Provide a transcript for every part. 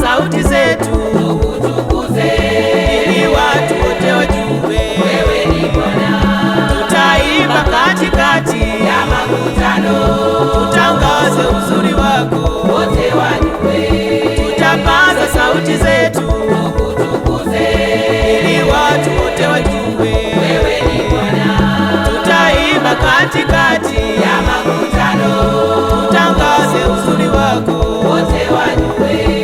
Sauti zetu tukutukuze, ili watu wote wajue wewe ni Bwana. Tutaimba katikati ya makutano, tutangaze uzuri wako wote wajue. Tutapaza sauti zetu tukutukuze, ili watu wote wajue wewe ni Bwana. Tutaimba katikati ya makutano, tutangaze uzuri wako wote wajue.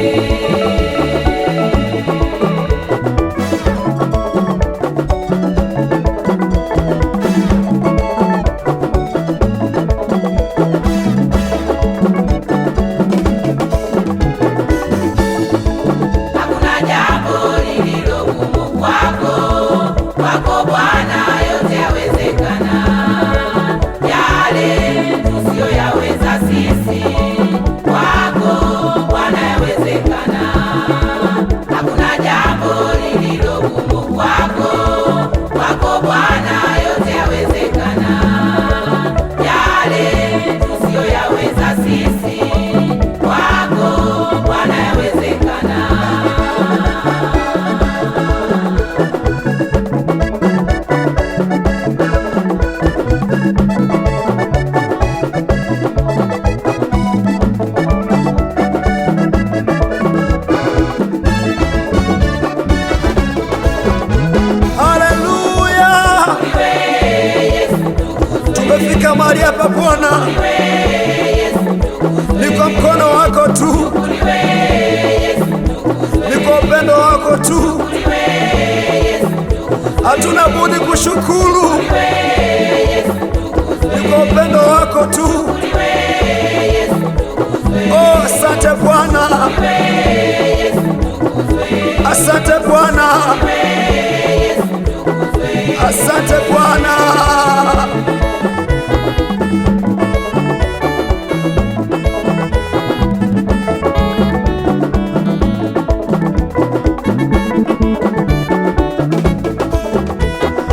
Tumefika mahali hapa Bwana, ni kwa mkono wako tu, ni kwa upendo wako tu, hatuna budi kushukuru. Ni kwa upendo wako tu. Oh, asante Bwana, asante Bwana, asante Bwana.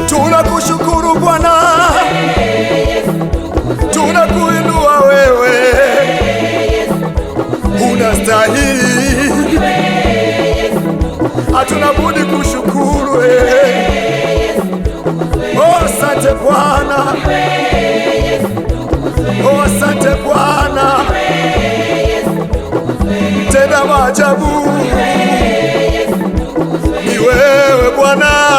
Tunakushukuru Bwana, tunakuinua wewe, unastahili, hatuna budi kushukuru. Oh, asante Bwana, oh, asante Bwana, tenda maajabu, ni wewe Bwana.